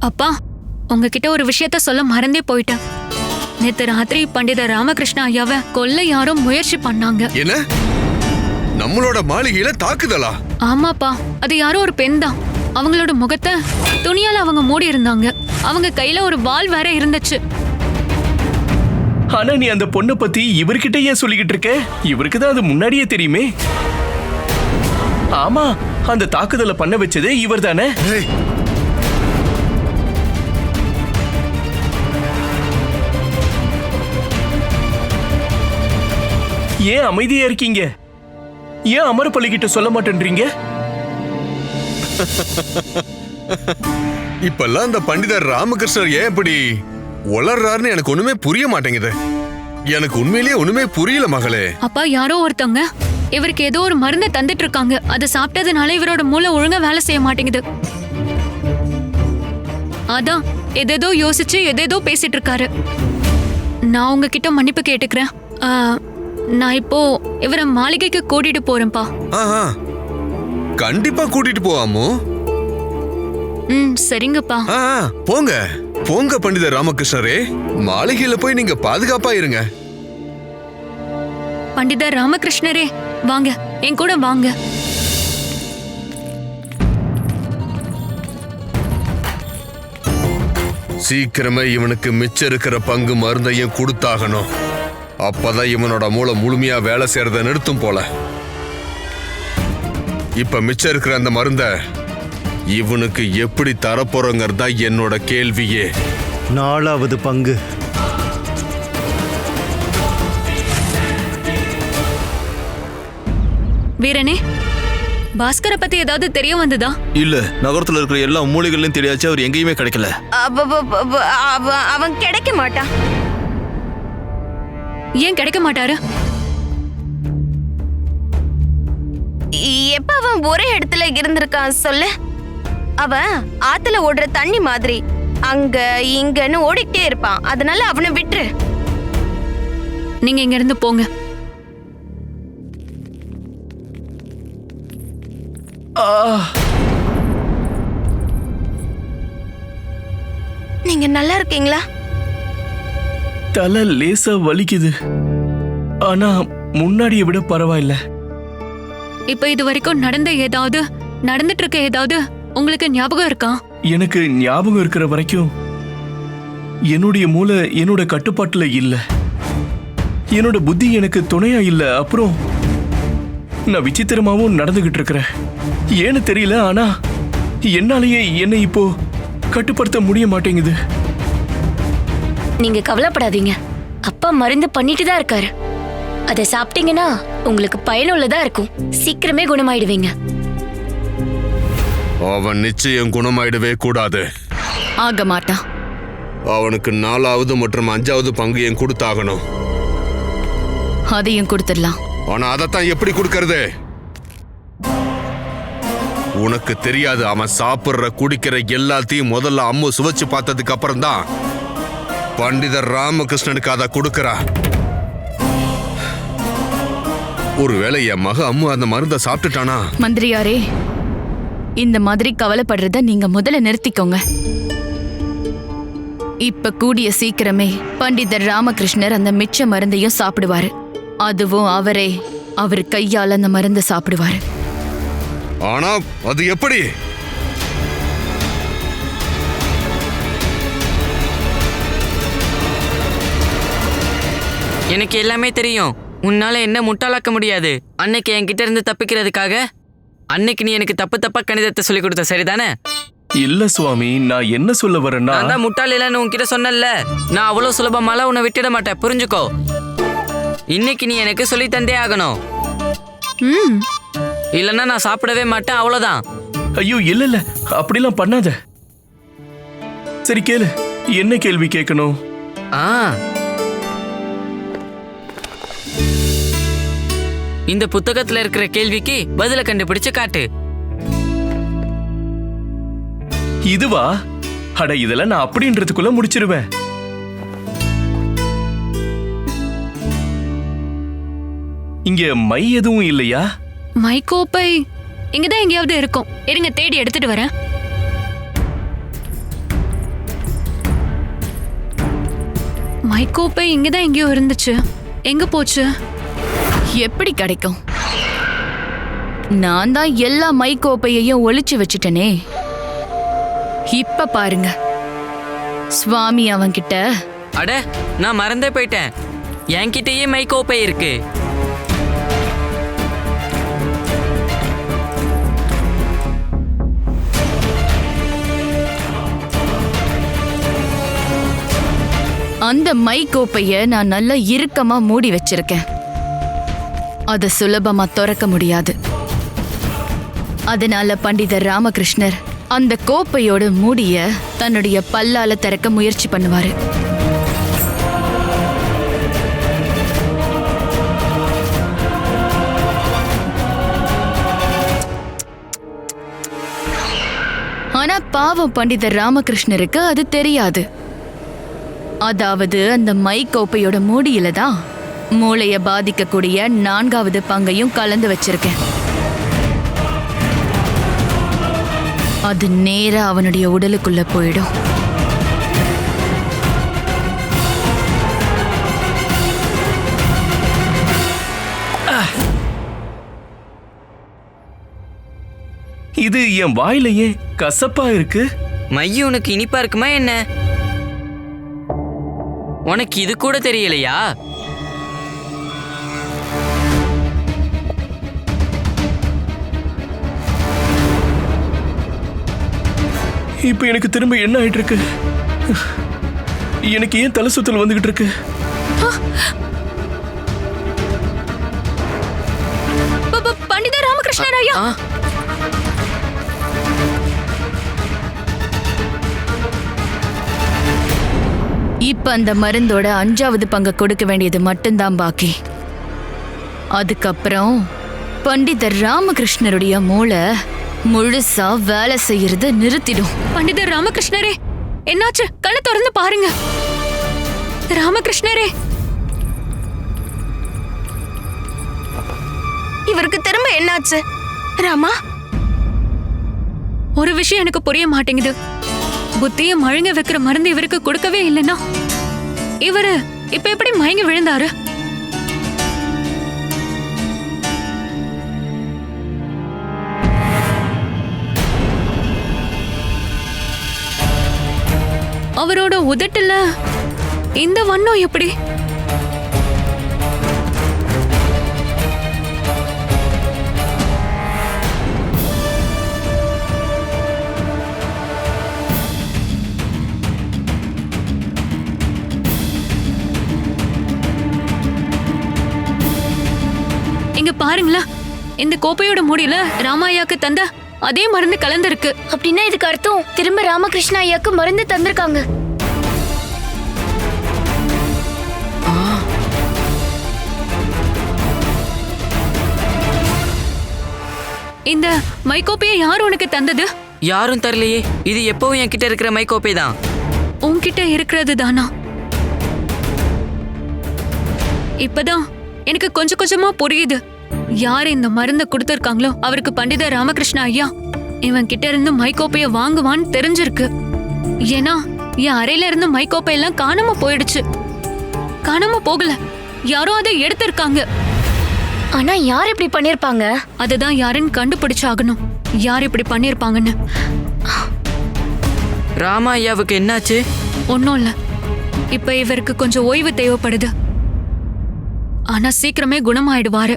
அப்பா, உங்ககிட்ட ஒரு விஷயத்த சொல்ல மறந்தே போயிட்டேன். நேத்து ராத்திரி பண்டிதர் ராமகிருஷ்ண ஐயாவை கொல்ல யாரோ முயற்சி பண்ணாங்க. என்ன? நம்மளோட மாளிகையில தாக்குதலா? ஆமாப்பா, அது யாரோ ஒரு பெண் தான். அவங்களோட முகத்தை துணியால அவங்க மூடி இருந்தாங்க. அவங்க கையில ஒரு வாள் வேற இருந்துச்சு. ஆனா நீ அந்த பொண்ணை பத்தி இவர்கிட்ட ஏன் சொல்லிக்கிட்டு இருக்க? இவருக்கு தான் அது முன்னாடியே தெரியுமே. ஆமா, அந்த தாக்குதலை பண்ண வச்சதே இவர் தானே. ஏன் அமைதியா இருக்கீங்க? ஏன் அமரப்பள்ளி கிட்ட சொல்ல மாட்டேன்றீங்க? இப்பெல்லாம் அந்த பண்டிதர் ராமகிருஷ்ணர் ஏன் இப்படி உளறாருன்னு எனக்கு ஒண்ணுமே புரிய மாட்டேங்குது. எனக்கு உண்மையிலேயே ஒண்ணுமே புரியல மகளே. அப்பா, யாரோ ஒருத்தவங்க இவருக்கு ஏதோ ஒரு மருந்தை தந்துட்டு இருக்காங்க. அதை சாப்பிட்டதுனால இவரோட மூளை ஒழுங்கா வேலை செய்ய மாட்டேங்குது. அதான் எதேதோ யோசிச்சு எதேதோ பேசிட்டு இருக்காரு. நான் உங்ககிட்ட மன்னிப்பு கேட்டுக்கிறேன். நான் இப்போ இவரை மாளிகைக்கு கூட்டிட்டு போறேன்ப்பா. கண்டிப்பா கூட்டிட்டு போவாமோ? சரிங்கப்பா. போங்க போங்க பண்டிதர் ராமகிருஷ்ணரே, மாளிகையில போய் நீங்க பாதுகாப்பா இருங்க. பண்டிதர் ராமகிருஷ்ணரே, வாங்க, என் கூட வாங்க. சீக்கிரமே இவனுக்கு மிச்சம் இருக்கிற பங்கு மருந்தையும் கொடுத்தாகணும். அப்பதான் இவனோட மூளை முழுமையா வேலை செய்யறத நிறுத்தும் போல. இப்ப மிச்சம் இருக்கிற அந்த மருந்த இவனுக்கு எப்படி தரப்போறோங்கிறதா என்னோட கேள்வியே. 4வது பங்கு. வீரனே, பாஸ்கரை பத்தி ஏதாவது தெரிய வந்ததா? இல்ல, நகரத்துல இருக்கிற எல்லா மூலைகள்லயும் தெரியாச்சு, அவர் எங்கேயுமே கிடைக்கல. அவன் கிடைக்க மாட்டான். ஏன் கிடைக்க மாட்டாரு? எப்ப அவன் ஒரே இடத்துல இருந்திருக்கான் சொல்லு? அவன் ஆத்துல ஓடுற தண்ணி மாதிரி அங்க இங்கன்னு ஓடிக்கிட்டே இருப்பான். அதனால அவனை விட்டுரு. நீங்க இங்க இருந்து போங்க. நீங்க நல்லா இருக்கீங்களா? தலை லேசா வலிக்குது, ஆனா முன்னாடியை விட பரவாயில்ல. இப்ப இது வரைக்கும் நடந்துட்டு இருக்க ஏதாவது உங்களுக்கு ஞாபகம் இருக்கா? எனக்கு ஞாபகம் இருக்கிற வரைக்கும் என்னுடைய மூளை என்னோட கட்டுப்பாட்டுல இல்ல. என்னோட புத்தி எனக்கு துணையா இல்ல. அப்புறம் நான் விசித்திரமாவும் நடந்துகிட்டு இருக்கிறேன். ஏன்னு தெரியல, ஆனா என்னாலேயே என்னை இப்போ கட்டுப்படுத்த முடிய மாட்டேங்குது. நீங்க கவலைப்படாதீங்க, அப்பா மருந்து பண்ணிட்டு தான் இருக்காரு. அதை சாப்பிட்டீங்கன்னா உங்களுக்கு பயனுள்ளதா இருக்கும். சீக்கிரமே குணமாயிடுவீங்க. அவன் நிச்சயம் குணமாயிடவே கூடாது. ஆக மாட்டான். அவனுக்கு 4வது மற்றும் 5வது பங்கையும் கொடுத்தாகணும். அதையும் கொடுத்துடலாம். ஆனா அதைத்தான் எப்படி கொடுக்கறது? உனக்கு தெரியாது. அவன் சாப்பிடுற குடிக்கிற எல்லாத்தையும் முதல்ல அம்மு சுவைச்சு பார்த்ததுக்கு அப்புறம் தான் பண்டிதர் ராமகிருஷ்ணனுக்கு அதை கொடுக்கறா. ஒருவேளை என் மக அம்மு அந்த மருந்தை சாப்பிட்டுட்டானா? மந்திரியாரே, இந்த மாதிரி கவலைப்படுறத நீங்க முதல்ல நிறுத்திக்கோங்க. இப்ப கூடிய சீக்கிரமே பண்டிதர் ராமகிருஷ்ணர் அந்த மிச்ச மருந்தையும் சாப்பிடுவாரு. அதுவும் அவர் கையால அந்த மருந்தை சாப்பிடுவாரு. ஆனா அது எப்படி? எனக்கு எல்லாமே தெரியும். உன்னால என்ன முட்டாளாக்க முடியாது. அன்னைக்கு என்கிட்ட இருந்து தப்பிக்கிறதுக்காக அன்னைக்கு நீ எனக்கு தப்பா கணிதத்தை சொல்லி கொடுத்த, சரிதானே? இல்ல சுவாமி, நான் என்ன சொல்ல வரேன்னா, நான் தான் முட்டாள் இல்லைன்னு உன்கிட்ட சொன்னேன்ல. நான் அவ்வளவு சுலபமால உன்னை விட்டுட மாட்டேன், புரிஞ்சுக்கோ. இன்னைக்கு நீ எனக்கு சொல்லி தந்தே ஆகணும். இல்லைன்னா நான் சாப்பிடவே மாட்டேன், அவ்வளவுதான். ஐயோ இல்ல அப்படிலாம் பண்ணாத. சரி கேளு, என்ன கேள்வி கேட்கணும்? இந்த புத்தகத்துல இருக்கிற கேள்விக்கு பதில கண்டுபிடிச்சு காட்டு. இதுவா? அட, இதெல்லாம் நான் அப்படின்றதுக்குள்ள முடிச்சிருவேன். இங்க மை எதுவும் இல்லையா? மை கோப்பை இங்கதான் எங்கேயாவது இருக்கும். இருங்க, தேடி எடுத்துட்டு வரேன். மை கோப்பை இங்கதான் எங்கேயோ இருந்துச்சு. எங்க போச்சு? எப்படி கிடைக்கும்? நான் தான் எல்லா மை கோப்பையையும் ஒளிச்சு வச்சுட்டனே. இப்ப பாருங்க, சுவாமி அவன்கிட்ட. அட, நான் மறந்தே போயிட்டேன். என்கிட்டயே மை கோப்பை இருக்கு. அந்த மை கோப்பைய நான் நல்லா இறுக்கமா மூடி வச்சிருக்கேன். அதை சுலபமா திறக்க முடியாது. அதனால பண்டிதர் ராமகிருஷ்ணர் அந்த கோப்பையோட மூடிய தன்னுடைய பல்லால திறக்க முயற்சி பண்ணுவாரு. ஆனா பாவம் பண்டிதர் ராமகிருஷ்ணருக்கு அது தெரியாது. அதாவது அந்த மை கோப்பையோட மூடியில தான் மூளைய பாதிக்கக்கூடிய 4வது பங்கையும் கலந்து வச்சிருக்கேன். அது நேரா அவனுடைய உடலுக்குள்ள போயிடும். இது என் வாயிலேயே கசப்பா இருக்கு. மைய உனக்கு இனிப்பா இருக்குமா என்ன? உனக்கு இது கூட தெரியலையா? இப்ப எனக்கு திரும்ப என்ன ஆயிட்டு இருக்கு? எனக்கு ஏன் தலை சுத்தல் வந்துகிட்டு இருக்கு? பண்டிதர் ராமகிருஷ்ணர் ஐயா, இப்ப அந்த மருந்தோட 5வது பங்கை கொடுக்க வேண்டியது மட்டும்தான் பாக்கி. அதுக்கப்புறம் பண்டிதர் ராமகிருஷ்ணருடைய மூளை முழுசா வேலை செய்யறத நிறுத்திடும். பண்டிதர் ராமகிருஷ்ணரே, என்னாச்சு? கண்ணை திறந்து பாருங்க. ராமகிருஷ்ணரே, இவருக்கு திரும்ப என்னாச்சு? ராமா, ஒரு விஷயம் எனக்கு புரிய மாட்டேங்குது. புத்திய மழுங்க வைக்கிற மருந்து இவருக்கு கொடுக்கவே இல்லைன்னா இவரு இப்ப எப்படி மயங்கி விழுந்தாரு? அவரோட உதட்டுல இந்த வண்ணம் எப்படி? இங்க பாருங்களா, இந்த கோப்பையோட மூடியில ராமாயாக்கு தந்த அதே மருந்து கலந்திருக்கு. அப்படின்னா இதுக்கு அர்த்தம் திரும்ப ராமகிருஷ்ண ஐயாக்கு மருந்து தந்திருக்காங்க. இந்த மைக்கோப்பைய யார் உனக்கு தந்தது? யாரும் தரலையே. இது எப்பவும் என்கிட்ட இருக்கிற மைக்கோப்பை தான். உன்கிட்ட இருக்கிறது தானா? இப்பதான் எனக்கு கொஞ்சம் கொஞ்சமா புரியுது. யார் இந்த மருந்த கொடுத்திருக்காங்களோ அவருக்கு பண்டித ராமகிருஷ்ண ஐயா இவன் கிட்ட இருந்து மைக்கோப்பைய வாங்குவான்னு தெரிஞ்சிருக்கு. ஏன்னா என் அறையில இருந்து மைக்கோப்பையெல்லாம் காணாம போயிடுச்சு. காணாம போகல, யாரோ அதை எடுத்திருக்காங்க. ஆனா யார் இப்படி பண்ணிருப்பாங்க? அதுதான் யாருன்னு கண்டுபிடிச்சாகணும். யார் இப்படி பண்ணிருப்பாங்கன்னு. ராமா ஐயாவுக்கு என்னாச்சு? ஒன்னும் இல்ல, இப்ப இவருக்கு கொஞ்சம் ஓய்வு தேவைப்படுது. ஆனா சீக்கிரமே குணமாயிடுவாரு.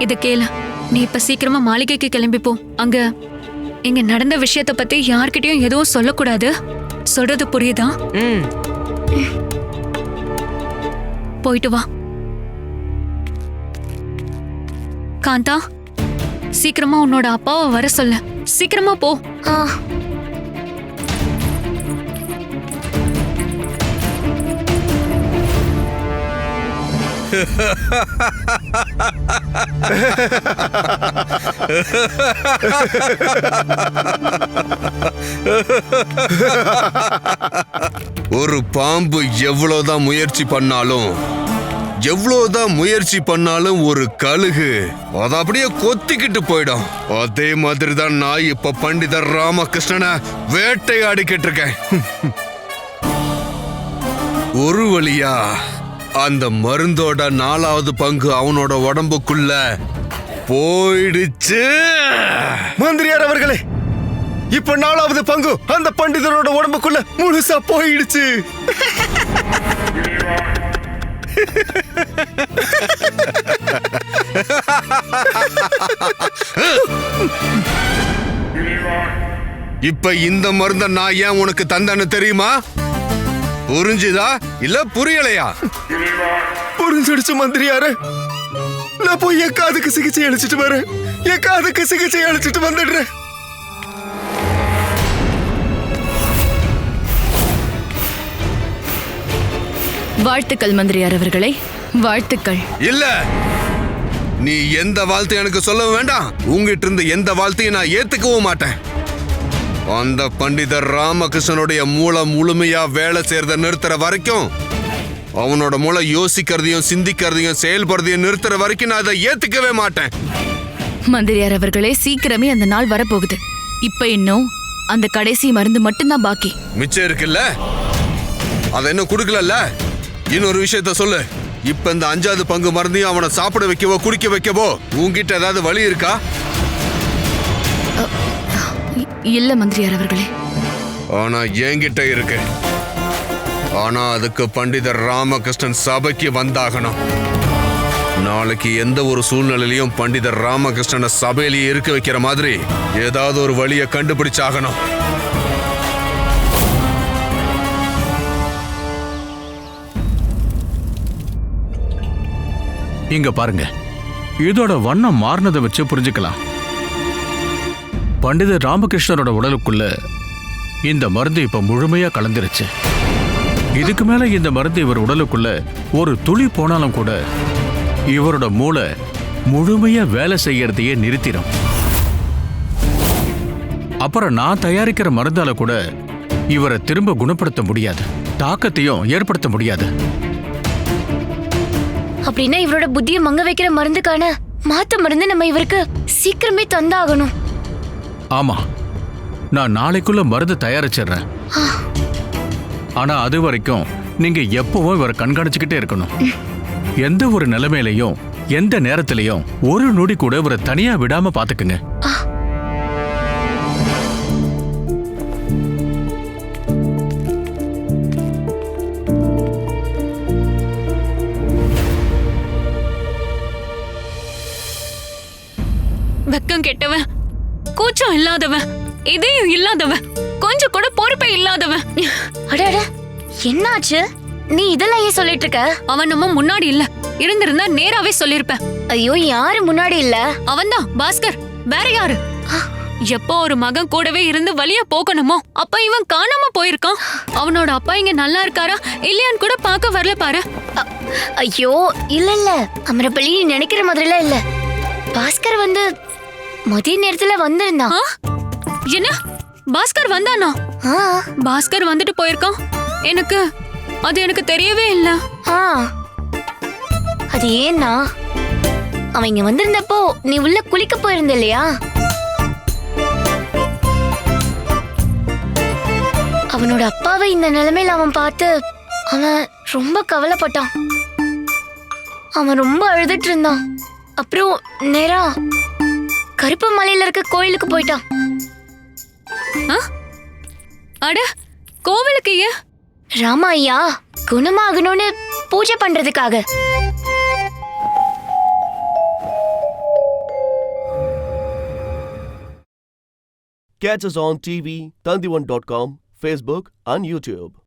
இத கேளு, நீ இப்ப சீக்கிரமா மாளிகைக்கு கிளம்பி போ. அங்க இங்க நடந்த விஷயத்த பத்தி யார்கிட்டயும் எதுவும் சொல்லக்கூடாது. சொல்றது புரியுதா? போயிட்டு வா. காந்தா, சீக்கிரமா உன்னோட அப்பாவை வர சொல்ல. சீக்கிரமா போ. ஒரு பாம்பு எவ்வளவுதான் முயற்சி பண்ணாலும் ஒரு கழுகு அத அப்படியே கொத்திக்கிட்டு போயிடும். அதே மாதிரி தான் நான் இப்ப பண்டிதர் ராமகிருஷ்ணனை வேட்டையாடிக்கிட்டு இருக்கேன். ஒரு வழியா அந்த மருந்தோட 4வது பங்கு அவனோட உடம்புக்குள்ள போயிடுச்சு. மந்திரியார் அவர்களே, இப்ப 4வது பங்கு அந்த பண்டிதரோட உடம்புக்குள்ள முழுசா போயிடுச்சு. இப்ப இந்த மருந்த நான் ஏன் உனக்கு தந்தேன்னு தெரியுமா? புரிஞ்சுதா இல்ல புரியலையா? புரிஞ்சிடுச்சு மந்திரியாரு. நான் போய் என் காதுக்கு சிகிச்சை அளிச்சிட்டு வரேன். என் காதுக்கு சிகிச்சை அளிச்சிட்டு வந்துடுறேன். வாழ்த்துக்கள் மந்திரியார் அவர்களே, வாழ்த்துக்கள். இல்ல, நீ எந்த வாழ்த்து எனக்கு சொல்லவும் வேண்டாம். உங்ககிட்ட இருந்து எந்த வாழ்த்தையும் நான் ஏத்துக்கவும் மாட்டேன். அந்த பண்டிதர் ராமகிருஷ்ணனுடைய மூளை முழுமையா வேலை செய்யறத நிறுத்துற வரைக்கும், அவனோட மூளை யோசிக்கிறதையும் சிந்திக்கிறதையும் செயல்படுறதையும் நிறுத்துற வரைக்கும் நான் அதை ஏத்துக்கவே மாட்டேன். மந்திரியார் அவர்களே, சீக்கிரமே அந்த நாள் வரப்போகுது. இப்ப இன்னும் அந்த கடைசி மருந்து மட்டும்தான் பாக்கி. மிச்சம் இருக்குல்ல, அதை இன்னும் கொடுக்கல. இன்னொரு விஷயத்த சொல்லு. இப்ப இந்த 5வது பங்கு மருந்தையும் அவனை சாப்பிட வைக்கவோ குடிக்க வைக்கவோ உங்ககிட்ட ஏதாவது வழி இருக்கா? இல்ல மந்திரியார் அவர்களே. ஆனா என்கிட்ட இருக்கு. ஆனா அதுக்கு பண்டிதர் ராமகிருஷ்ணன் சபைக்கு வந்தாகணும். நாளைக்கு எந்த ஒரு சூழ்நிலையிலையும் பண்டிதர் ராமகிருஷ்ணனை சபையிலேயே இருக்க வைக்கிற மாதிரி ஏதாவது ஒரு வழியை கண்டுபிடிச்சாகணும். இங்க பாருங்க, இதோட வண்ணம் மாறினதை வச்சு புரிஞ்சுக்கலாம். பண்டிதர் ராமகிருஷ்ணரோட உடலுக்குள்ள இந்த மருந்து இப்ப முழுமையா கலந்துருச்சு. இதுக்கு மேல இந்த மருந்து இவர் உடலுக்குள்ள ஒரு துளி போனாலும் கூட இவரோட மூளை முழுமையா வேலை செய்யறதையே நிறுத்திடும். அப்புறம் நான் தயாரிக்கிற மருந்தால கூட இவரை திரும்ப குணப்படுத்த முடியாது, தாக்கத்தையும் ஏற்படுத்த முடியாது. அப்படின்னா இவரோட புத்தியை மங்க வைக்கிற மருந்துக்கான மாத்து மருந்து நம்ம இவருக்கு சீக்கிரமே தந்தாகணும். ஆமா, நான் நாளைக்குள்ள மருந்து தயாரிச்சிடுறேன். ஆனா அது வரைக்கும் நீங்க எப்பவும் இவரை கண்காணிச்சுக்கிட்டே இருக்கணும். எந்த ஒரு நிலைமையிலையும் எந்த நேரத்திலையும் ஒரு நொடி கூட இவரை தனியா விடாம பாத்துக்குங்க. வெக்கம் கெட்டவன், கூச்சம் இல்லாதவன், இதயம் இல்லாதவன், கொஞ்சம் கூட பொறுப்பே இல்லாதவன். அட என்னாச்சு? நீ இதெல்லாம் ஏன் சொல்லிட்டு இருக்க? அவன் நம்ம முன்னாடி இல்ல, இருந்திருந்தா நேராவே சொல்லிருப்பேன். ஐயோ, யாரு முன்னாடி இல்ல? அவன்தான் பாஸ்கர், வேற யாரு? எப்போ ஒரு மகன் கூடவே இருந்து வழிய போக்கணுமோ அப்ப இவன் காணாம போயிருக்கான். அவனோட அப்பா இங்க நல்லா இருக்காரா இல்லையான்னு கூட பார்க்க வரல பாரு. ஐயோ இல்ல இல்ல அமரபலி, நீ நினைக்கிற மாதிரிலாம் இல்ல. பாஸ்கர் வந்து மதிய நேரத்துல வந்திருந்தான். என்ன பாஸ்கர் வந்தானா? பாஸ்கர் வந்துட்டு போயிருக்கான். எனக்கு தெரியவே இல்ல. அது ஏன்னா அவன் இங்க வந்திருந்தப்போ நீ உள்ள குளிக்க போயிருந்த இல்லையா? அவனோட அப்பாவை இந்த நிலைமையில அவன் பார்த்து அவன் ரொம்ப கவலைப்பட்டான். அவன் ரொம்ப அழுதுட்டு இருந்தான். அப்புறம் நேரா கருப்பு மலையில இருக்க கோயிலுக்கு போயிட்டான். அட, கோவிலுக்கு ஏன்? ராமா ஐயா குணமாகணும்னு பூஜை பண்றதுக்காக. Catch us on TV, Tandivan.com, Facebook and YouTube.